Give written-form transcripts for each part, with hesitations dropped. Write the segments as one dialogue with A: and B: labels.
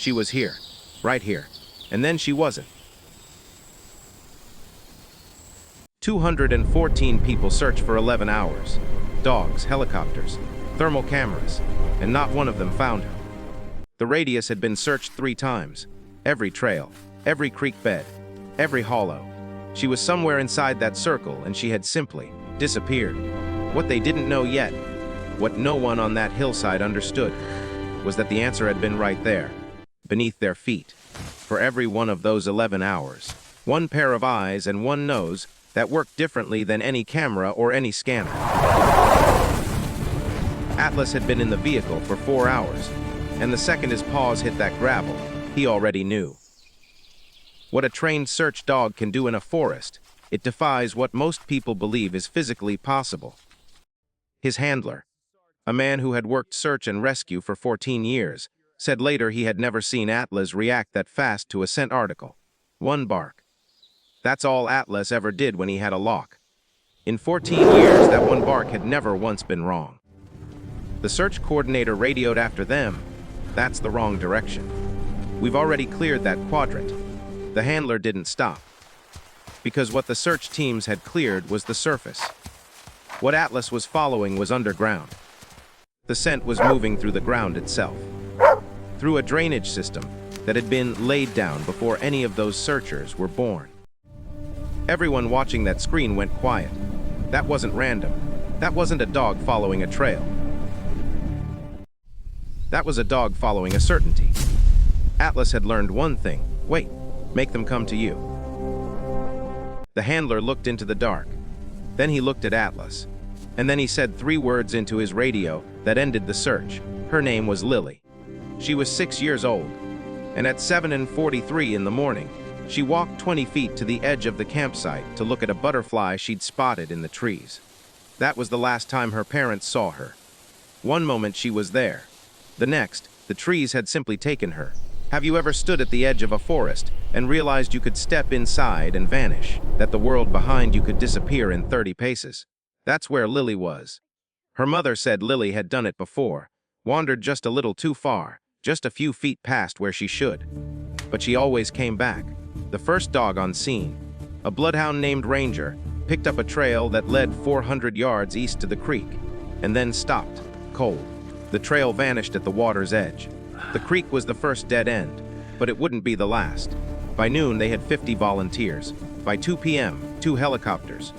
A: She was here, right here, and then she wasn't. 214 people searched for 11 hours. Dogs, helicopters, thermal cameras, and not one of them found her. The radius had been searched 3 times. Every trail, every creek bed, every hollow. She was somewhere inside that circle, and she had simply disappeared. What they didn't know yet, what no one on that hillside understood, was that the answer had been right there, beneath their feet. For every one of those 11 hours, one pair of eyes and one nose that worked differently than any camera or any scanner. Atlas had been in the vehicle for 4 hours, and the second his paws hit that gravel, he already knew. What a trained search dog can do in a forest, it defies what most people believe is physically possible. His handler, a man who had worked search and rescue for 14 years, said later he had never seen Atlas react that fast to a scent article. One bark. That's all Atlas ever did when he had a lock. In 14 years, that one bark had never once been wrong. The search coordinator radioed after them. That's the wrong direction. We've already cleared that quadrant. The handler didn't stop, because what the search teams had cleared was the surface. What Atlas was following was underground. The scent was moving through the ground itself, through a drainage system that had been laid down before any of those searchers were born. Everyone watching that screen went quiet. That wasn't random. That wasn't a dog following a trail. That was a dog following a certainty. Atlas had learned one thing. Wait. Make them come to you. The handler looked into the dark. Then he looked at Atlas. And then he said 3 words into his radio that ended the search. Her name was Lily. She was 6 years old. And at 7:43 in the morning, she walked 20 feet to the edge of the campsite to look at a butterfly she'd spotted in the trees. That was the last time her parents saw her. One moment she was there. The next, the trees had simply taken her. Have you ever stood at the edge of a forest and realized you could step inside and vanish, that the world behind you could disappear in 30 paces? That's where Lily was. Her mother said Lily had done it before, wandered just a little too far, just a few feet past where she should. But she always came back. The first dog on scene, a bloodhound named Ranger, picked up a trail that led 400 yards east to the creek, and then stopped, cold. The trail vanished at the water's edge. The creek was the first dead end, but it wouldn't be the last. By noon, they had 50 volunteers. By 2 p.m., 2 helicopters.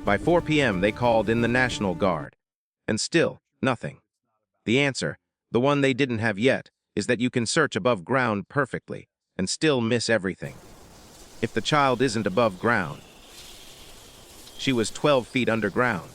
A: By 4 p.m., they called in the National Guard. And still, nothing. The answer, the one they didn't have yet, is that you can search above ground perfectly and still miss everything. If the child isn't above ground, she was 12 feet underground.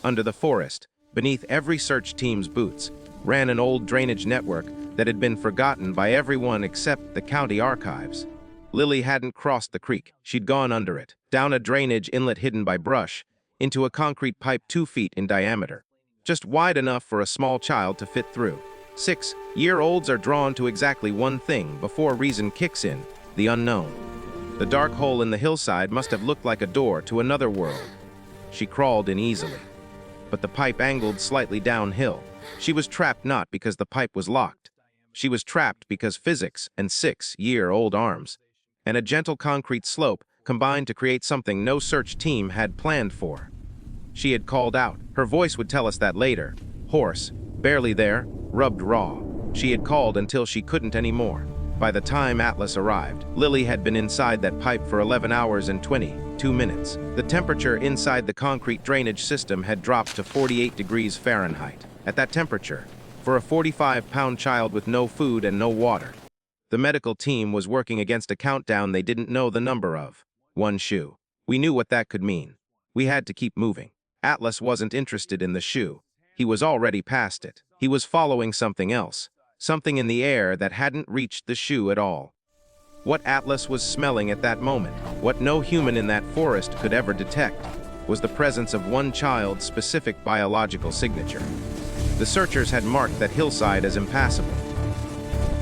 A: Under the forest, beneath every search team's boots, ran an old drainage network that had been forgotten by everyone except the county archives. Lily hadn't crossed the creek. She'd gone under it, down a drainage inlet hidden by brush, into a concrete pipe 2 feet in diameter, just wide enough for a small child to fit through. 6-year-olds are drawn to exactly one thing before reason kicks in, the unknown. The dark hole in the hillside must have looked like a door to another world. She crawled in easily, but the pipe angled slightly downhill. She was trapped not because the pipe was locked. She was trapped because physics and 6-year-old arms and a gentle concrete slope combined to create something no search team had planned for. She had called out. Her voice would tell us that later. Hoarse, barely there, rubbed raw. She had called until she couldn't anymore. By the time Atlas arrived, Lily had been inside that pipe for 11 hours and 22 minutes. The temperature inside the concrete drainage system had dropped to 48 degrees Fahrenheit. At that temperature, for a 45-pound child with no food and no water, the medical team was working against a countdown they didn't know the number of. 1 shoe. We knew what that could mean. We had to keep moving. Atlas wasn't interested in the shoe. He was already past it. He was following something else, something in the air that hadn't reached the shoe at all. What Atlas was smelling at that moment, what no human in that forest could ever detect, was the presence of one child's specific biological signature. The searchers had marked that hillside as impassable.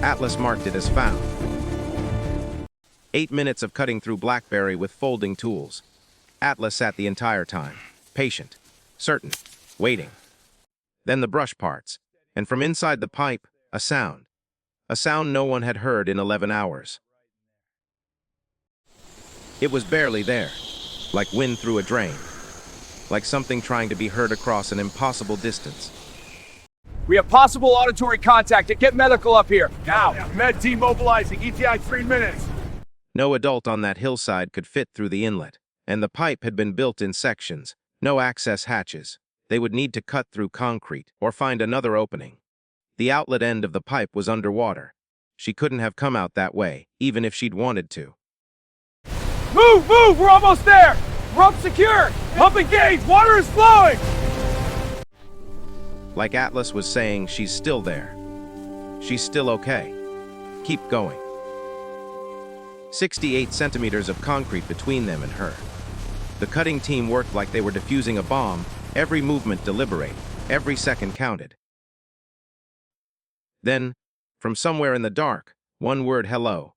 A: Atlas marked it as found. 8 minutes of cutting through blackberry with folding tools. Atlas sat the entire time, patient, certain, waiting. Then the brush parts, and from inside the pipe, a sound. a sound no one had heard in 11 hours. It was barely there, like wind through a drain, like something trying to be heard across an impossible distance.
B: We have possible auditory contact. Get medical up here. Now. Med team mobilizing. ETA 3 minutes.
A: No adult on that hillside could fit through the inlet, and the pipe had been built in sections, no access hatches. They would need to cut through concrete or find another opening. The outlet end of the pipe was underwater. She couldn't have come out that way, even if she'd wanted to.
B: Move! We're almost there! Rope secure! Pump engaged! Water is flowing!
A: Like Atlas was saying, she's still there. She's still okay. Keep going. 68 centimeters of concrete between them and her. The cutting team worked like they were defusing a bomb, every movement deliberate, every second counted. Then, from somewhere in the dark, one word, hello.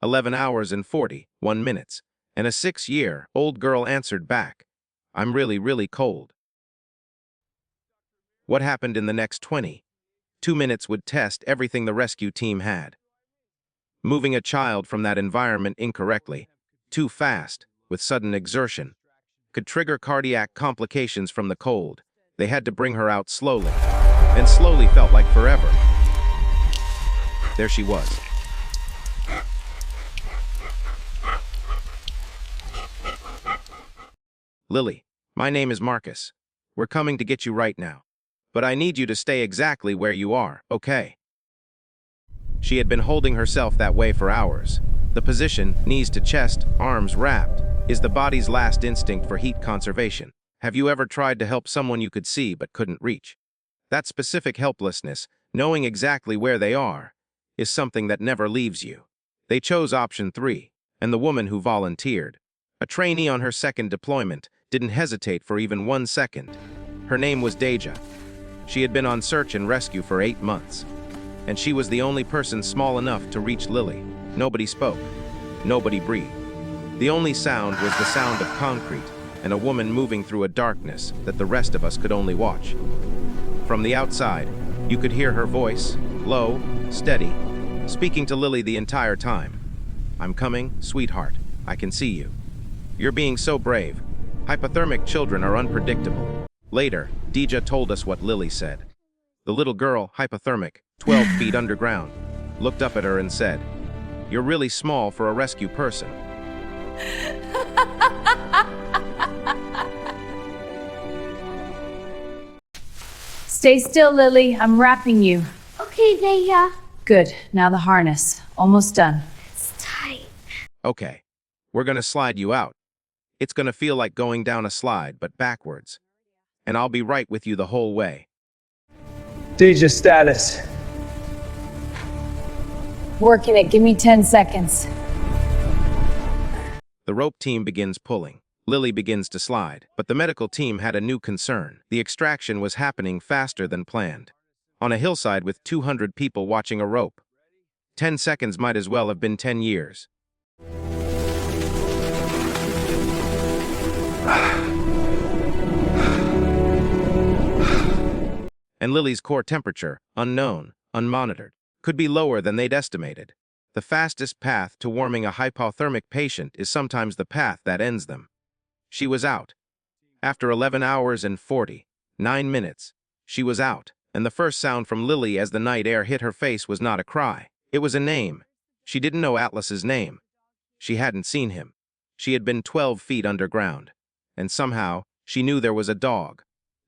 A: 11 hours and 41 minutes, and a 6-year-old girl answered back, I'm really cold. What happened in the next 22 minutes would test everything the rescue team had. Moving a child from that environment incorrectly, too fast, with sudden exertion, could trigger cardiac complications from the cold. They had to bring her out slowly, and slowly felt like forever. There she was. Lily, my name is Marcus. We're coming to get you right now. But I need you to stay exactly where you are, okay? She had been holding herself that way for hours. The position, knees to chest, arms wrapped, is the body's last instinct for heat conservation. Have you ever tried to help someone you could see but couldn't reach? That specific helplessness, knowing exactly where they are, is something that never leaves you. They chose option 3, and the woman who volunteered, a trainee on her second deployment, didn't hesitate for even 1 second. Her name was Deja. She had been on search and rescue for 8 months, and she was the only person small enough to reach Lily. Nobody spoke. Nobody breathed. The only sound was the sound of concrete and a woman moving through a darkness that the rest of us could only watch. From the outside, you could hear her voice, low, steady, speaking to Lily the entire time. I'm coming, sweetheart. I can see you. You're being so brave. Hypothermic children are unpredictable. Later, Deja told us what Lily said. The little girl, hypothermic, 12 feet underground, looked up at her and said, You're really small for a rescue person.
C: Stay still, Lily. I'm wrapping you.
D: Okay, Deja.
C: Good. Now the harness. Almost done.
D: It's tight.
A: Okay, we're gonna slide you out. It's gonna feel like going down a slide, but backwards. And I'll be right with you the whole way.
B: Deja status.
C: Working it. Give me 10 seconds.
A: The rope team begins pulling. Lily begins to slide, but the medical team had a new concern. The extraction was happening faster than planned. On a hillside with 200 people watching a rope. 10 seconds might as well have been 10 years. And Lily's core temperature, unknown, unmonitored, could be lower than they'd estimated. The fastest path to warming a hypothermic patient is sometimes the path that ends them. She was out. After 11 hours and 49 minutes, she was out, and the first sound from Lily as the night air hit her face was not a cry. It was a name. She didn't know Atlas's name. She hadn't seen him. She had been 12 feet underground, and somehow she knew there was a dog.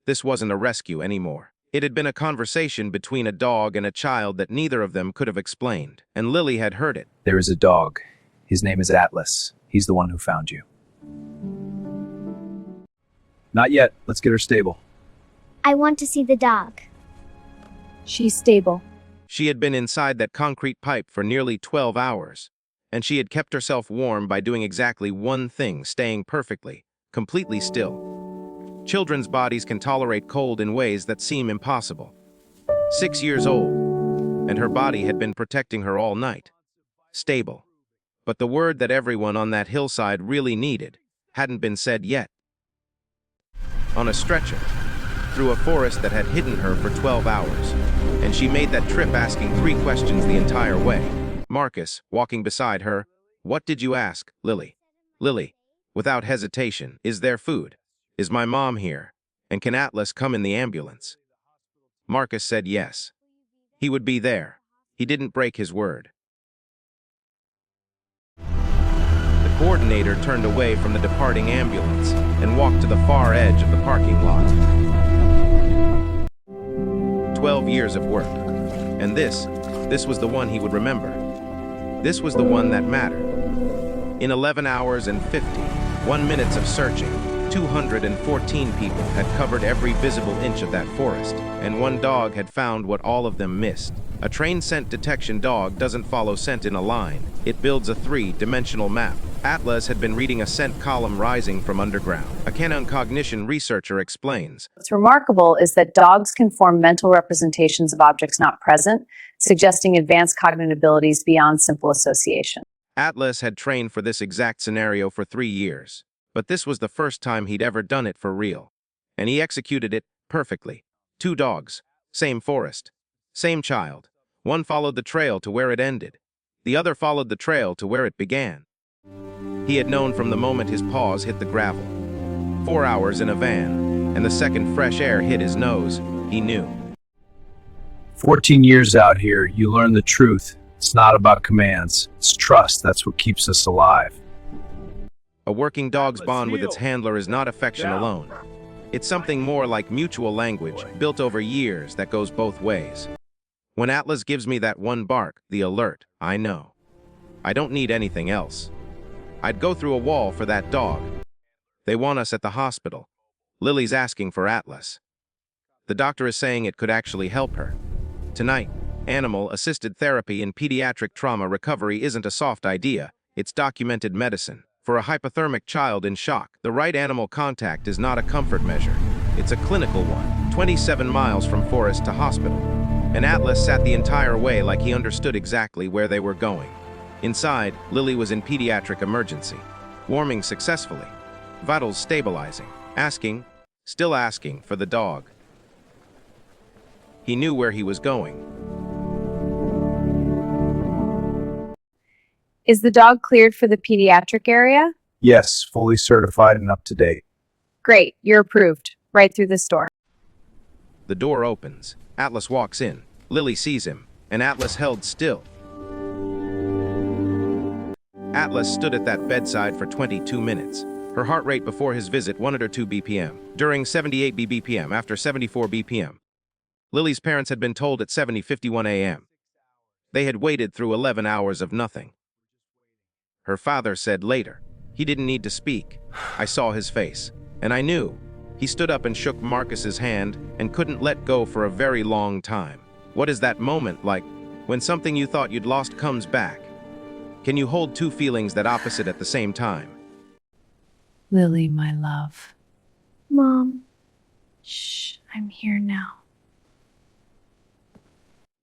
A: This wasn't a rescue anymore. It had been a conversation between a dog and a child that neither of them could have explained, and Lily had heard it.
E: There is a dog. His name is Atlas. He's the one who found you. Not yet. Let's get her stable.
D: I want to see the dog.
C: She's stable.
A: She had been inside that concrete pipe for nearly 12 hours, and she had kept herself warm by doing exactly one thing, staying perfectly, completely still. Children's bodies can tolerate cold in ways that seem impossible. 6 years old, and her body had been protecting her all night. Stable. But the word that everyone on that hillside really needed hadn't been said yet. On a stretcher, through a forest that had hidden her for 12 hours. And she made that trip asking 3 questions the entire way. Marcus, walking beside her, "What did you ask, Lily?" Lily, without hesitation, "Is there food? Is my mom here? And can Atlas come in the ambulance?" Marcus said yes. He would be there. He didn't break his word. The coordinator turned away from the departing ambulance and walked to the far edge of the parking lot. 12 years of work. And this was the one he would remember. This was the one that mattered. In 11 hours and 51 minutes of searching, 214 people had covered every visible inch of that forest, and 1 dog had found what all of them missed. A trained scent detection dog doesn't follow scent in a line. It builds a 3-dimensional map. Atlas had been reading a scent column rising from underground. A canine cognition researcher explains.
F: What's remarkable is that dogs can form mental representations of objects not present, suggesting advanced cognitive abilities beyond simple association.
A: Atlas had trained for this exact scenario for 3 years, but this was the first time he'd ever done it for real. And he executed it perfectly. 2 dogs, same forest, same child. One followed the trail to where it ended. The other followed the trail to where it began. He had known from the moment his paws hit the gravel. 4 hours in a van, and the second fresh air hit his nose, he knew.
E: 14 years out here, you learn the truth. It's not about commands. It's trust. That's what keeps us alive.
A: A working dog's bond with its handler is not affection alone. It's something more like mutual language, built over years, that goes both ways. When Atlas gives me that 1 bark, the alert, I know. I don't need anything else. I'd go through a wall for that dog. They want us at the hospital. Lily's asking for Atlas. The doctor is saying it could actually help her. Tonight, animal-assisted therapy in pediatric trauma recovery isn't a soft idea, it's documented medicine. For a hypothermic child in shock, the right animal contact is not a comfort measure. It's a clinical one, 27 miles from forest to hospital. And Atlas sat the entire way like he understood exactly where they were going. Inside, Lily was in pediatric emergency, warming successfully, vitals stabilizing, still asking for the dog. He knew where he was going.
F: Is the dog cleared for the pediatric area?
E: Yes, fully certified and up to date.
F: Great, you're approved. Right through this door.
A: The door opens. Atlas walks in. Lily sees him, and Atlas held still. Atlas stood at that bedside for 22 minutes. Her heart rate before his visit 102 BPM. During 78 BPM, after 74 BPM. Lily's parents had been told at 70:51 a.m. They had waited through 11 hours of nothing. Her father said later, he didn't need to speak. I saw his face, and I knew. He stood up and shook Marcus's hand and couldn't let go for a very long time. What is that moment like when something you thought you'd lost comes back? Can you hold 2 feelings that opposite at the same time?
C: Lily, my love.
D: Mom.
C: Shh, I'm here now.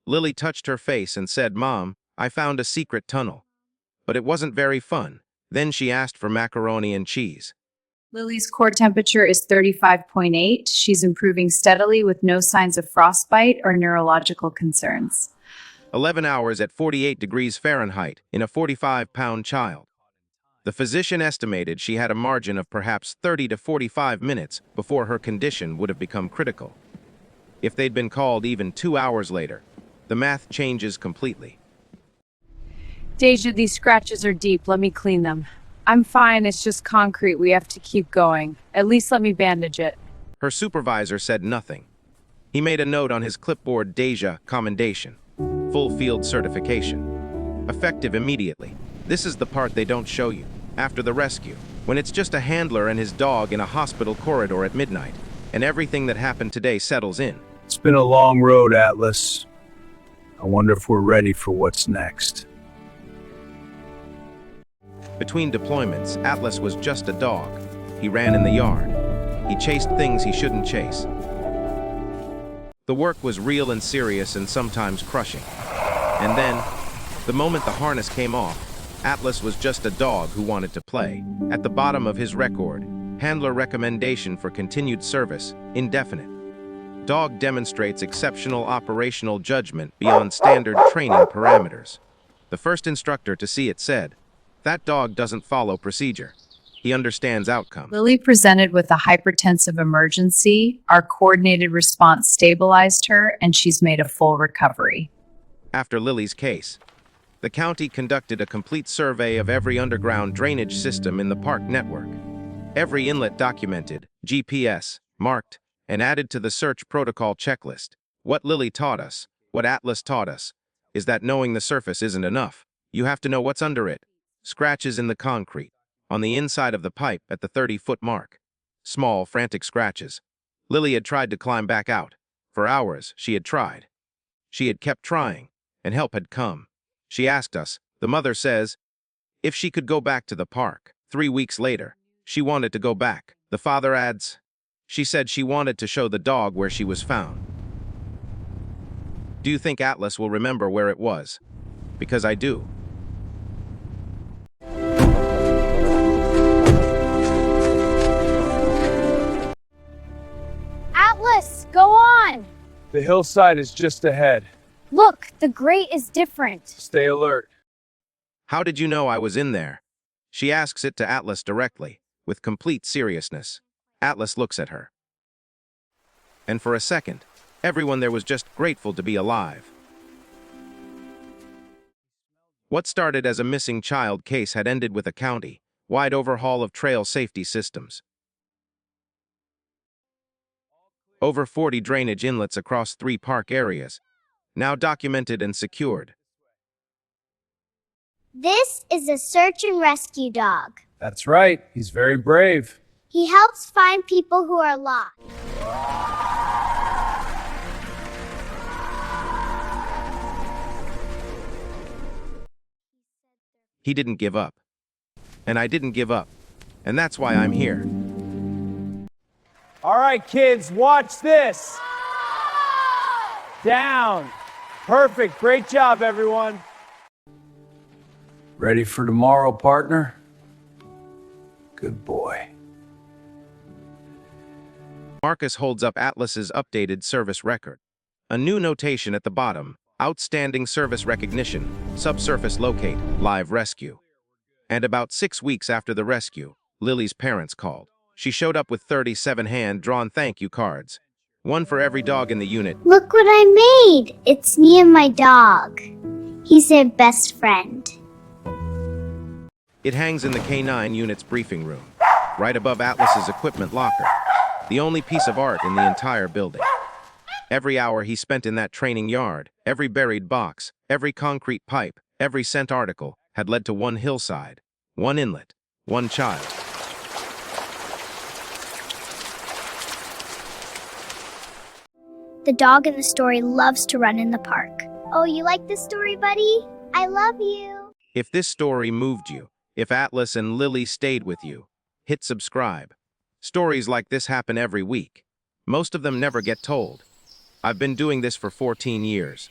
A: Lily touched her face and said, "Mom, I found a secret tunnel." But it wasn't very fun. Then she asked for macaroni and cheese.
F: Lily's core temperature is 35.8. She's improving steadily with no signs of frostbite or neurological concerns.
A: 11 hours at 48 degrees Fahrenheit in a 45-pound child. The physician estimated she had a margin of perhaps 30 to 45 minutes before her condition would have become critical. If they'd been called even 2 hours later, the math changes completely.
F: Deja, these scratches are deep. Let me clean them. I'm fine. It's just concrete. We have to keep going. At least let me bandage it.
A: Her supervisor said nothing. He made a note on his clipboard, Deja, commendation. Full field certification. Effective immediately. This is the part they don't show you. After the rescue, when it's just a handler and his dog in a hospital corridor at midnight, and everything that happened today settles in.
E: It's been a long road, Atlas. I wonder if we're ready for what's next.
A: Between deployments, Atlas was just a dog. He ran in the yard. He chased things he shouldn't chase. The work was real and serious and sometimes crushing. And then, the moment the harness came off, Atlas was just a dog who wanted to play. At the bottom of his record, handler recommendation for continued service, indefinite. Dog demonstrates exceptional operational judgment beyond standard training parameters. The first instructor to see it said, "That dog doesn't follow procedure. He understands outcome."
F: Lily presented with a hypertensive emergency. Our coordinated response stabilized her, and she's made a full recovery.
A: After Lily's case, the county conducted a complete survey of every underground drainage system in the park network. Every inlet documented, GPS, marked, and added to the search protocol checklist. What Lily taught us, what Atlas taught us, is that knowing the surface isn't enough. You have to know what's under it. Scratches in the concrete, on the inside of the pipe at the 30-foot mark. Small, frantic scratches. Lily had tried to climb back out. For hours, she had tried. She had kept trying, and help had come. She asked us, the mother says, if she could go back to the park. 3 weeks later, she wanted to go back. The father adds, she said she wanted to show the dog where she was found. Do you think Atlas will remember where it was? Because I do.
D: Atlas, go on!
B: The hillside is just ahead.
D: Look, the grate is different.
B: Stay alert.
A: How did you know I was in there? She asks it to Atlas directly, with complete seriousness. Atlas looks at her. And for a second, everyone there was just grateful to be alive. What started as a missing child case had ended with a county-wide overhaul of trail safety systems. Over 40 drainage inlets across 3 park areas, now documented and secured.
D: This is a search and rescue dog.
B: That's right. He's very brave.
D: He helps find people who are lost.
A: He didn't give up. And I didn't give up. And that's why I'm here.
B: All right, kids, watch this. Down. Perfect. Great job, everyone.
E: Ready for tomorrow, partner? Good boy.
A: Marcus holds up Atlas's updated service record. A new notation at the bottom, outstanding service recognition, subsurface locate, live rescue. And about 6 weeks after the rescue, Lily's parents called. She showed up with 37 hand-drawn thank you cards. One for every dog in the unit.
D: Look what I made! It's me and my dog. He's their best friend.
A: It hangs in the K9 unit's briefing room, right above Atlas's equipment locker, the only piece of art in the entire building. Every hour he spent in that training yard, every buried box, every concrete pipe, every sent article had led to one hillside, one inlet, one child.
D: The dog in the story loves to run in the park. Oh, you like this story, buddy? I love you.
A: If this story moved you, if Atlas and Lily stayed with you, hit subscribe. Stories like this happen every week. Most of them never get told. I've been doing this for 14 years.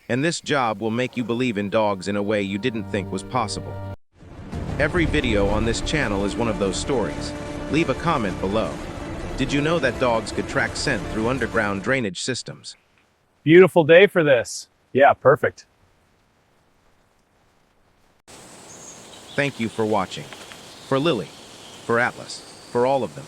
A: And this job will make you believe in dogs in a way you didn't think was possible. Every video on this channel is one of those stories. Leave a comment below. Did you know that dogs could track scent through underground drainage systems?
B: Beautiful day for this. Yeah, perfect.
A: Thank you for watching. For Lily, for Atlas, for all of them.